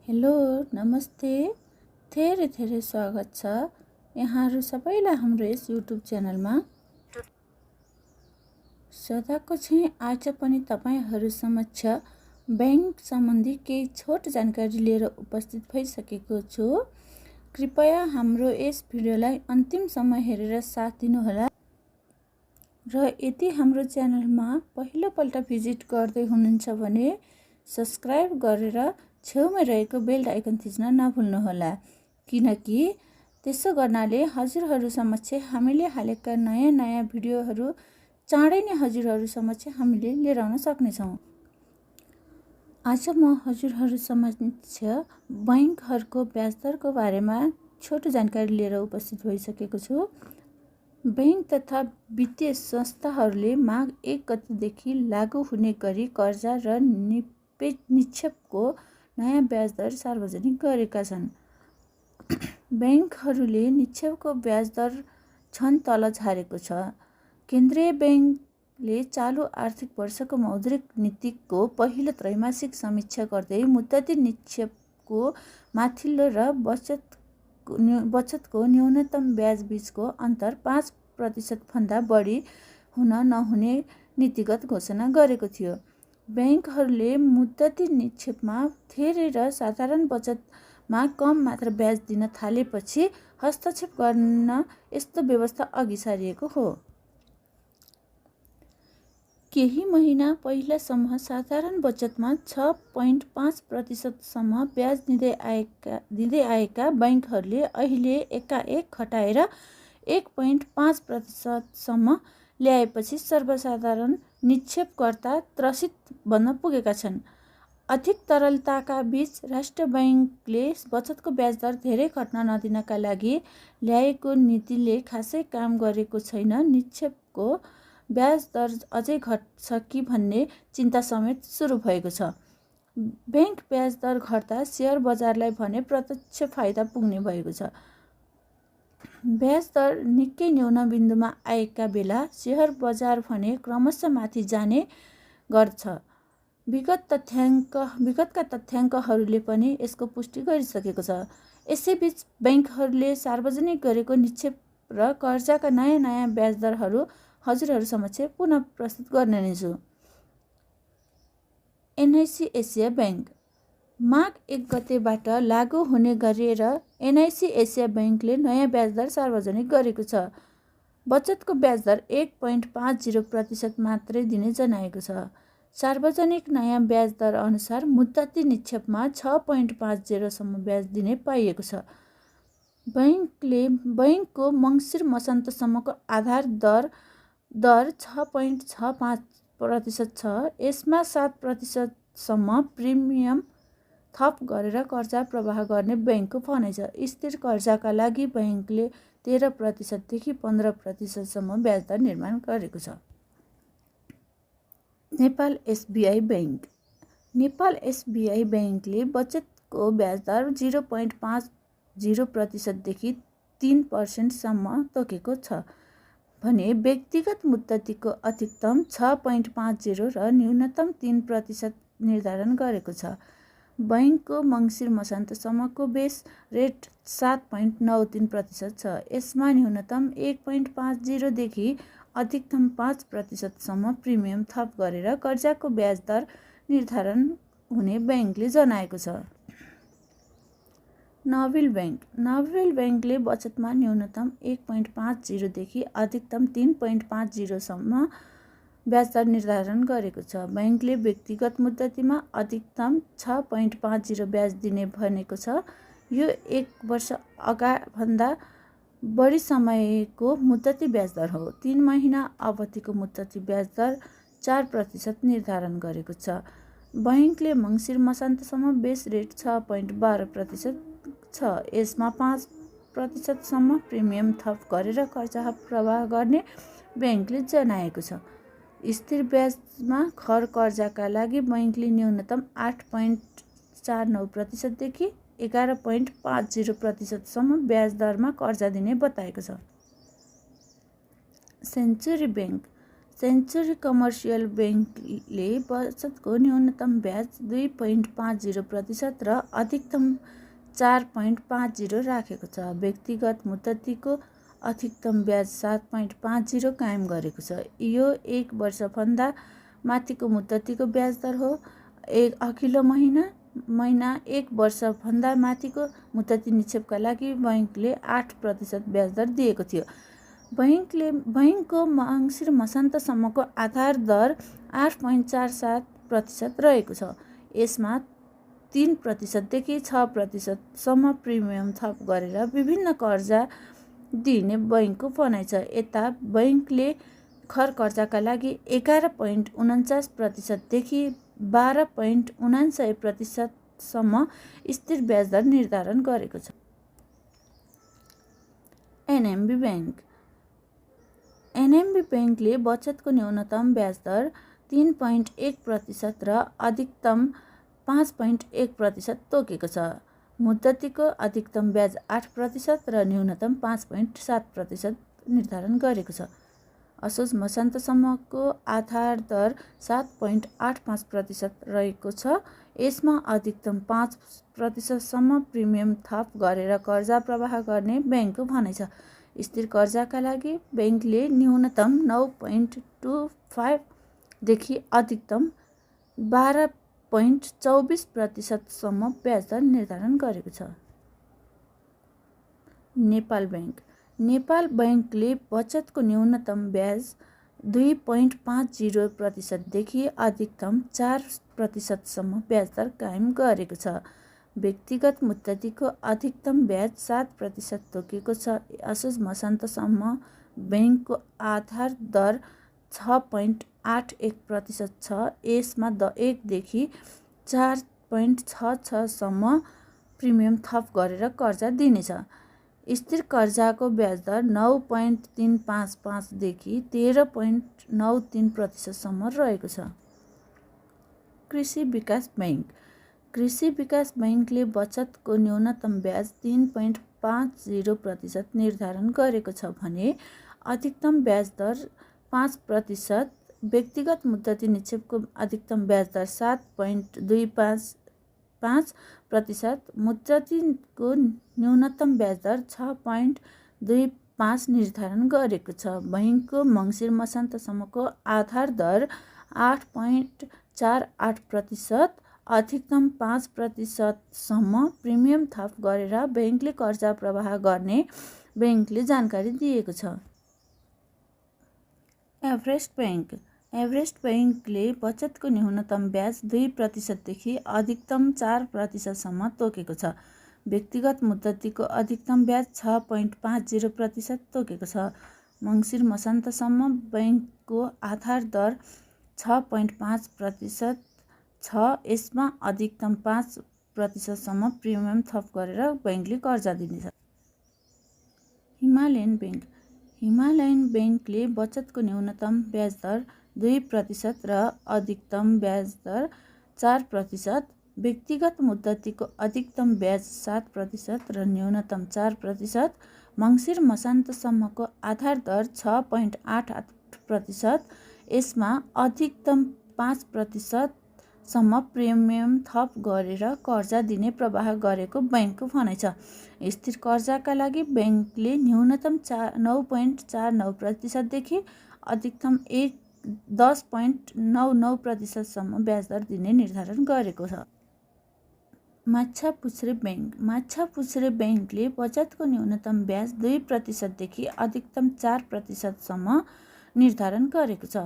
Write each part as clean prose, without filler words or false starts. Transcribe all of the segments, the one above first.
Hello नमस्ते धेरै धेरै स्वागत छ यहाँहरू सबैलाई हाम्रो यस युट्युब च्यानलमा। सदाको चाहिँ आज पनि तपाईहरू समक्ष बैंक सम्बन्धी केही छोटो जानकारी लिएर उपस्थित भइसकेको छु। कृपया हाम्रो यस भिडियोलाई अन्तिमसम्म हेरेर साथ दिनुहोला र यदि हाम्रो च्यानलमा पहिलोपल्ट भिजिट गर्दै हुनुहुन्छ भने सब्स्क्राइब गरेर छेउमा रहेको बेल आइकन थिच्न नभुल्नुहोला, किनकि त्यसो गर्नाले हजुरहरू समक्ष हामीले हालेका नयाँ भिडियोहरू चाँडै नै हजुरहरू समक्ष हामीले लिएर आउन सक्नेछौँ। आज म हजुरहरू समक्ष बैंकहरूको ब्याज दरको बारेमा छोटो जानकारी लिएर उपस्थित भइसकेको छु। बैंक तथा वित्तीय संस्थाहरूले माघ 1 गतेदेखि लागू हुने गरी कर्जा र निक्षेपको नयाँ ब्याज दर सार्वजनिक गरेका छन्। बैंकहरूले निक्षेपको ब्याज दर छन् तल झारेको छ। केन्द्रीय बैंकले चालु आर्थिक वर्षको मौद्रिक नीतिको पहिलो त्रैमासिक समीक्षा गर्दै मुद्दती निक्षेपको माथिल्लो र बचतको न्यूनतम ब्याज बीचको अन्तर 5% भन्दा बढी हुन नहुने नीतिगत घोषणा गरेको थियो। बैंकहरूले मुद्दती निक्षेपमा धेरै र साधारण बचतमा कम मात्र ब्याज दिन थालेपछि हस्तक्षेप गर्न यस्तो व्यवस्था अघि सारिएको हो। केही महिना पहिलासम्म साधारण बचतमा 6.5% सम्म ब्याज दिँदै आएका बैंकहरूले अहिले एकाएक घटाएर 1.5% सम्म ल्याएपछि सर्वसाधारण निक्षेपकर्ता त्रसित बन्न पुगेका छन्। अधिक तरलताका बीच राष्ट्र बैंकले बचतको ब्याज दर धेरै घट्न नदिनका लागि ल्याएको नीतिले खासै काम गरेको छैन। निक्षेपको ब्याज दर अझै घट्छ कि भन्ने चिन्ता समेत सुरु भएको छ। बैंक ब्याज दर घट्दा शेयर बजारलाई भने प्रत्यक्ष फाइदा पुग्ने भएको छ। ब्याज दर निकै न्यून बिन्दुमा आएका बेला शेयर बजार भने क्रमशः माथि जाने गर्छ। विगतका तथ्याङ्कहरूले पनि यसको पुष्टि गरिसकेको छ। यसैबीच बैंकहरूले सार्वजनिक गरेको निक्षेप र कर्जाका नयाँ ब्याज दरहरू हजुरहरू समक्ष पुनः प्रस्तुत गर्ने नै छु। एनआइसी एसिया बैंक माघ 1 गतेबाट लागू हुने गरेर एनआइसी एसिया बैंकले नयाँ ब्याज दर सार्वजनिक गरेको छ। बचतको ब्याज दर 1.50% मात्रै दिने जनाएको छ। सार्वजनिक नयाँ ब्याज दर अनुसार मुद्दती निक्षेपमा 6.50 सम्म ब्याज दिने पाइएको छ। बैंकको मङ्सिर मसान्तसम्मको आधार दर 6.65% छ। यसमा 7% सम्म प्रिमियम थप गरेर कर्जा प्रवाह गर्ने बैंकको भनाइ छ। स्थिर कर्जाका लागि बैंकले 13% देखि 15% सम्म ब्याज दर निर्माण गरेको छ। Nepal SBI bank Nepal SBI बैंकले बचतको ब्याज दर 0.50% देखि 3% सम्म तोकेको छ भने व्यक्तिगत मुद्दतीको अधिकतम 6.50 र न्यूनतम 3% निर्धारण गरेको छ। बैंकको मङ्सिर मसान्तसम्मको बेस रेट 7.93% छ। यसमा न्यूनतम 1.50 देखि अधिकतम 5% सम्म प्रिमियम थप गरेर कर्जाको ब्याज दर निर्धारण हुने बैंकले जनाएको छ। नबिल बैंकले बचतमा न्यूनतम 1.50 देखि अधिकतम 3.50 सम्म ब्याज दर निर्धारण गरेको छ। बैंकले व्यक्तिगत मुद्दतीमा अधिकतम 6.50 ब्याज दिने भनेको छ। यो 1 वर्ष भन्दा बढी समयको मुद्दती ब्याज दर हो। 3 महिना अवधिको मुद्दती ब्याज दर 4% निर्धारण गरेको छ। बैंकले मङ्सिर मसान्तसम्म बेस रेट 6.12% छ। यसमा 5% सम्म प्रिमियम थप गरेर कर्जा प्रवाह गर्ने बैंकले जनाएको छ। स्थिर ब्याजमा घर कर्जाका लागि बैंकले न्यूनतम 8.49% देखि 11.50% सम्म ब्याज दरमा कर्जा दिने बताएको छ। सेन्चुरी कमर्सियल ब्याङ्कले बचतको न्यूनतम ब्याज 2.50% र अधिकतम 4.50 राखेको छ। व्यक्तिगत मुद्दतीको अधिकतम ब्याज 7.50 कायम गरेको छ। यो 1 वर्षभन्दा माथिको मुद्दतीको ब्याज दर हो। अघिल्लो महिना 1 वर्षभन्दा माथिको मुद्दती निक्षेपका लागि बैंकले 8% ब्याज दर दिएको थियो। बैंकको मङ्सिर मसान्तसम्मको आधार दर 8.47% रहेको छ। यसमा 3% देखि 6% सम्म प्रिमियम थप गरेर विभिन्न कर्जा दिने बैंकको भनाइ छ। यता बैंकले घर कर्जाका लागि 11.49% देखि 12.99% सम्म स्थिर ब्याज दर निर्धारण गरेको छ। एनएमबी ब्याङ्क बैंकले बचतको न्यूनतम ब्याज दर 3.1% र अधिकतम 5.1% तोकेको छ। मुद्दतीको अधिकतम ब्याज 8% र न्यूनतम 5.7% निर्धारण गरेको छ। असोज मसान्तसम्मको आधार दर 7.85% रहेको छ। यसमा अधिकतम 5% सम्म प्रिमियम थप गरेर कर्जा प्रवाह गर्ने बैंकको भनाइ छ। स्थिर कर्जाका लागि बैंकले न्यूनतम 9.25 देखि अधिकतम 12.24% सम्म ब्याज दर निर्धारण गरेको छ। नेपाल बैंकले बचतको न्यूनतम ब्याज 2.50% देखि अधिकतम 4% सम्म ब्याज दर कायम गरेको छ। व्यक्तिगत मुद्दतीको अधिकतम ब्याज 7% तोकेको छ। असोज मसान्तसम्म बैंकको आधार दर 6.81% छ। यसमा 1 देखि 4.66 सम्म प्रिमियम थप गरेर कर्जा दिनेछ। स्थिर कर्जाको ब्याज दर 9.355 देखि 13.93% सम्म रहेको छ। कृषि विकास बैंकले बचतको न्यूनतम ब्याज 3.50% निर्धारण गरेको छ भने अधिकतम ब्याज दर 5%। व्यक्तिगत मुद्दती निक्षेपको अधिकतम ब्याज दर 7.25%। मुद्दतीको न्यूनतम ब्याज दर 6.25 निर्धारण गरेको छ। बैंकको मङ्सिर मसान्तसम्मको आधार दर 8.48%, अधिकतम 5% सम्म प्रिमियम थप गरेर बैंकले कर्जा प्रवाह गर्ने बैंकले जानकारी दिएको छ। एभरेस्ट बैंकले बचतको न्यूनतम ब्याज 2% देखि अधिकतम 4% सम्म तोकेको छ। व्यक्तिगत मुद्दतीको अधिकतम ब्याज 6.50% तोकेको छ। मङ्सिर मसान्तसम्म बैंकको आधार दर 6.5% छ। यसमा अधिकतम 5% सम्म प्रिमियम थप गरेर बैंकले कर्जा दिनेछ। हिमालयन बैंकले बचतको न्यूनतम ब्याज दर 2% र अधिकतम ब्याज दर 4%। व्यक्तिगत मुद्दतीको अधिकतम ब्याज 7% र न्यूनतम 4%। मङ्सिर मसान्तसम्मको आधार दर 6.88%। यसमा अधिकतम 5% सम्म प्रिमियम थप गरेर कर्जा दिने प्रवाह गरेको बैंकको भनाइ छ। स्थिर कर्जाका लागि बैंकले न्यूनतम 9.49% देखि अधिकतम 10.99% सम्म ब्याज दर दिने निर्धारण गरेको छ। माछापुच्छ्रे बैंकले बचतको न्यूनतम ब्याज 2% देखि अधिकतम 4% सम्म निर्धारण गरेको छ।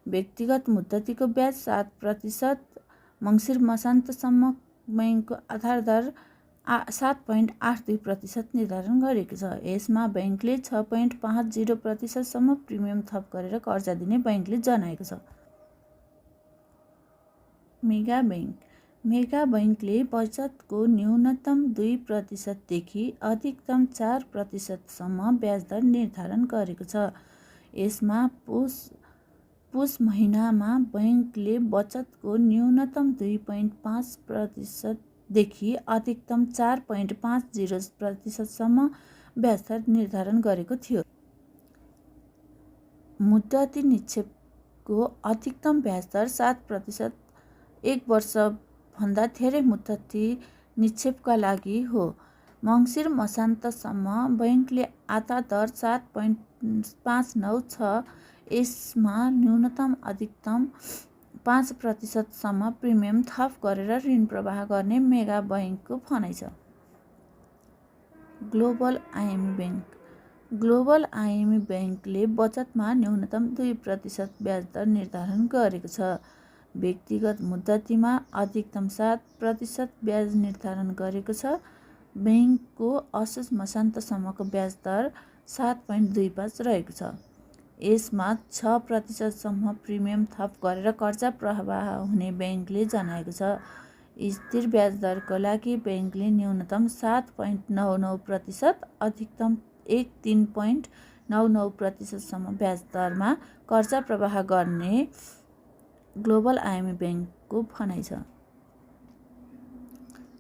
व्यक्तिगत मुद्दतीको ब्याज 7%। मङ्सिर मसान्तसम्म बैंकको आधार दर 7.82% निर्धारण गरेको छ। यसमा बैंकले 6.50% सम्म प्रिमियम थप गरेर कर्जा दिने बैंकले जनाएको छ। मेगा बैंकले बचतको न्यूनतम 2% देखि अधिकतम 4% सम्म ब्याज दर निर्धारण गरेको छ। यसमा पुस महिनामा बैंकले बचतको न्यूनतम 2.5% देखि अधिकतम 4.50% सम्म ब्याज दर निर्धारण गरेको थियो। मुद्दती ब्याङ्कको अधिकतम ब्याज दर 7%, 1 वर्षभन्दा धेरै मुद्दती निक्षेपका लागि हो। मङ्सिर मसान्तसम्म ब्याङ्कले आता दर 7.59 छ। यसमा न्यूनतम अधिकतम 5% सम्म प्रिमियम थप गरेर ऋण प्रवाह गर्ने मेगा बैङ्कको भनाइ छ। Global IME bank. Global IME ब्याङ्कले बचतमा न्यूनतम 2% ब्याज दर निर्धारण गरेको छ। व्यक्तिगत मुद्दतीमा अधिकतम 7% ब्याज निर्धारण गरेको छ। ब्याङ्कको असोज मसान्तसम्मको ब्याज दर 7.25 रहेको छ। यसमा 6% सम्म प्रिमियम थप गरेर कर्जा प्रवाह हुने ब्याङ्कले जनाएको छ। स्थिर ब्याज दरको लागि ब्याङ्कले न्यूनतम 7.99%, अधिकतम 13.99% सम्म ब्याज दरमा कर्जा प्रवाह गर्ने ग्लोबल आइएमई ब्याङ्कको भनाइ छ।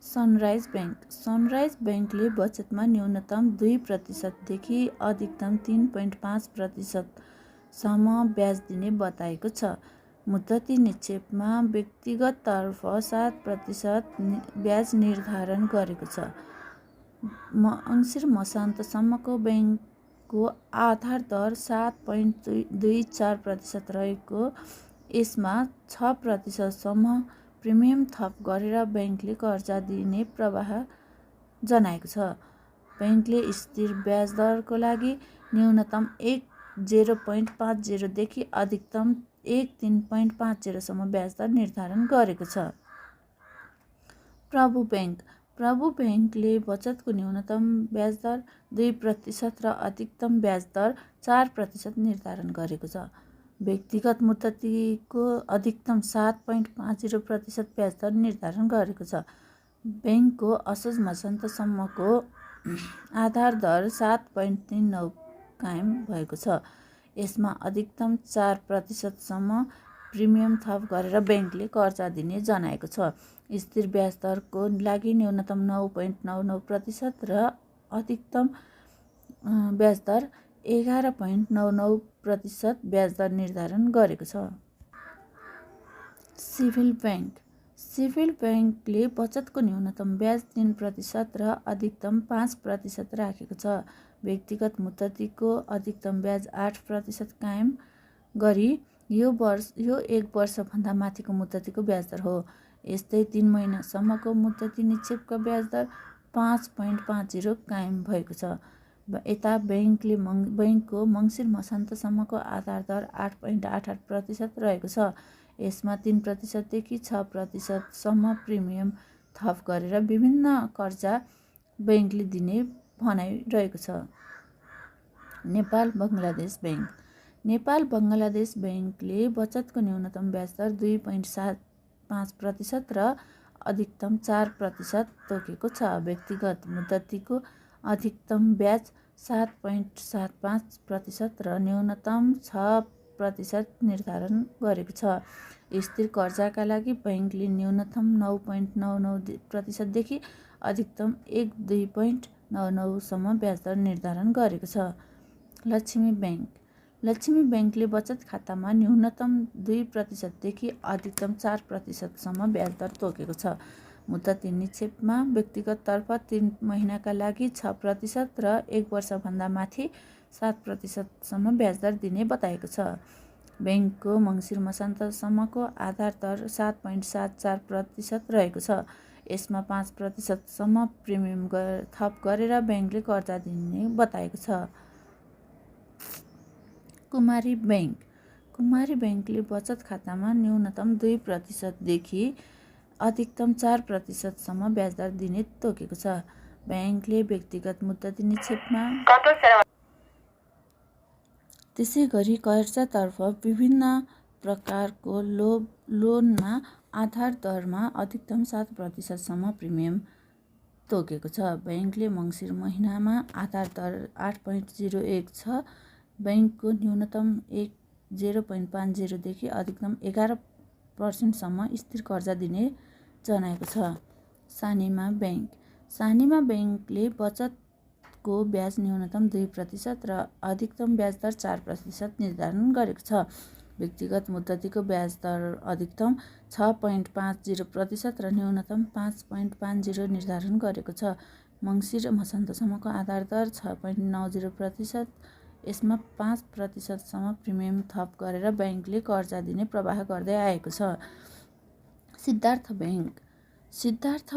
Sunrise bank. सनराइज ब्याङ्कले बचतमा न्यूनतम 2% देखि अधिकतम 3.5% सम्म ब्याज दिने बताएको छ। मुद्दती निक्षेपमा व्यक्तिगततर्फ 7% ब्याज निर्धारण गरेको छ। मङ्सिर मसान्तसम्मको ब्याङ्कको आधार दर 7.24% रहेको, यसमा 6% सम्म प्रिमियम थप गरेर ब्याङ्कले कर्जा दिने प्रवाह जनाएको छ। ब्याङ्कले स्थिर ब्याज दरको लागि न्यूनतम 0.50 देखि अधिकतम 13.50 सम्म ब्याज दर निर्धारण गरेको छ। प्रभु ब्याङ्क। प्रभु ब्याङ्कले बचतको न्यूनतम ब्याज दर 2% र अधिकतम ब्याज दर 4% निर्धारण गरेको छ। व्यक्तिगत मुद्दतीको अधिकतम 7.50% ब्याज दर निर्धारण गरेको छ। ब्याङ्कको असोज मसान्तसम्मको आधार दर 7.39 कायम भएको छ। यसमा अधिकतम 4% सम्म प्रिमियम थप गरेर ब्याङ्कले कर्जा दिने जनाएको छ। स्थिर ब्याज दरको लागि न्यूनतम 9.99% र अधिकतम ब्याज दर 11.99% ब्याज दर निर्धारण गरेको छ। Civil bank. सिभिल ब्याङ्कले बचतको न्यूनतम ब्याज 3% र अधिकतम 5% राखेको छ। व्यक्तिगत मुद्दतीको अधिकतम ब्याज 8% कायम गरी यो 1 वर्षभन्दा माथिको मुद्दतीको ब्याज दर हो। यस्तै 3 महिनासम्मको मुद्दती निक्षेपका ब्याज दर 5.50 कायम भएको छ। यता ब्याङ्कको मङ्सिर मसान्तसम्मको आधार दर 8.88% रहेको छ। यसमा 3% देखि 6% सम्म प्रिमियम थप गरेर विभिन्न कर्जा ब्याङ्कले दिने भनाइ रहेको छ। नेपाल बङ्गलादेश ब्याङ्क। नेपाल बङ्गलादेश ब्याङ्कले बचतको न्यूनतम ब्याज दर 2.75% र अधिकतम 4% तोकेको छ। व्यक्तिगत मुद्दतीको अधिकतम ब्याज 7.75% र न्यूनतम 6% निर्धारण गरेको छ। स्थिर कर्जाका लागि ब्याङ्कले न्यूनतम 9.99% देखि अधिकतम 2.99 सम्म ब्याज दर निर्धारण गरेको छ। लक्ष्मी ब्याङ्क। लक्ष्मी ब्याङ्कले बचत खातामा न्यूनतम 2% देखि अधिकतम 4% सम्म ब्याज दर तोकेको छ। मुद्दती निक्षेपमा व्यक्तिगततर्फ 3 महिनाका लागि 6% र 1 वर्षभन्दा माथि 7% सम्म ब्याज दर दिने बताएको छ। ब्याङ्कको मङ्सिर मसान्तसम्मको आधार दर 7.74% रहेको छ। यसमा 5% सम्म प्रिमियम थप गरेर ब्याङ्कले कर्जा दिने बताएको छ। कुमारी ब्याङ्क। कुमारी ब्याङ्कले बचत खातामा न्यूनतम 2% देखि अधिकतम 4% सम्म ब्याज दर दिने तोकेको छ। ब्याङ्कले व्यक्तिगत मुद्दती निक्षेपमा त्यसै गरी कर्जातर्फ विभिन्न प्रकारको लोनमा आधार दरमा अधिकतम 7% सम्म प्रिमियम तोकेको छ। ब्याङ्कले मङ्सिर महिनामा आधार दर 8.01 छ। ब्याङ्कको न्यूनतम 0.50 देखि अधिकतम 11% सम्म स्थिर कर्जा दिने जनाएको छ। सानिमा ब्याङ्क। सानिमा ब्याङ्कले बचतको ब्याज न्यूनतम 2% र अधिकतम ब्याज दर 4% निर्धारण गरेको छ। व्यक्तिगत मुद्दतीको ब्याज दर अधिकतम 6.50% र न्यूनतम 5.50 निर्धारण गरेको छ। मङ्सिर र मसान्तसम्मको आधार दर 6.90%। यसमा 5%सम्म प्रिमियम थप गरेर ब्याङ्कले कर्जा दिने प्रवाह गर्दै आएको छ। सिद्धार्थ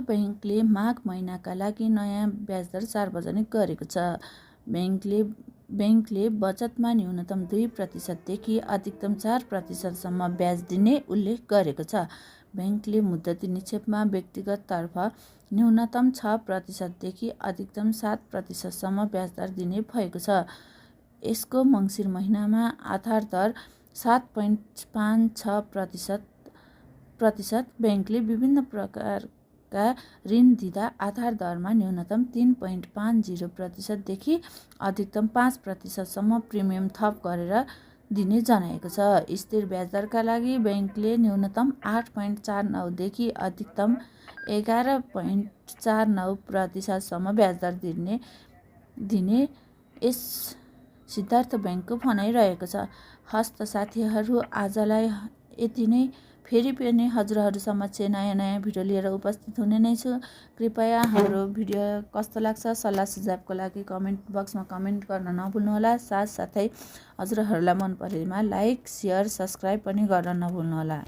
ब्याङ्कले माघ महिनाका लागि नयाँ ब्याजदर सार्वजनिक गरेको छ। ब्याङ्कले बचतमा न्यूनतम 2% देखि अधिकतम 4%सम्म ब्याज दिने उल्लेख गरेको छ। ब्याङ्कले मुद्दती निक्षेपमा व्यक्तिगततर्फ न्यूनतम 6% देखि अधिकतम 7%सम्म ब्याजदर दिने भएको छ। यसको मङ्सिर महिनामा आधार दर 7.56%। ब्याङ्कले विभिन्न प्रकारका ऋण दिँदा आधार दरमा न्यूनतम 3.50% देखि अधिकतम 5%सम्म प्रिमियम थप गरेर दिने जनाएको छ। स्थिर ब्याजदरका लागि ब्याङ्कले न्यूनतम 8.49 देखि अधिकतम 11.49%सम्म ब्याजदर दिने यस सिद्धार्थ ब्याङ्कको भनाइरहेको छ। हस्त साथीहरू, आजलाई यति नै। फेरि पनि हजुरहरू समक्ष नयाँ भिडियो लिएर उपस्थित हुने नै छु। कृपया हाम्रो भिडियो कस्तो लाग्छ सल्लाह सुझावको लागि कमेन्ट बक्समा कमेन्ट गर्न नभुल्नुहोला। साथसाथै हजुरहरूलाई मन परेमा लाइक, सेयर, सब्सक्राइब पनि गर्न नभुल्नुहोला।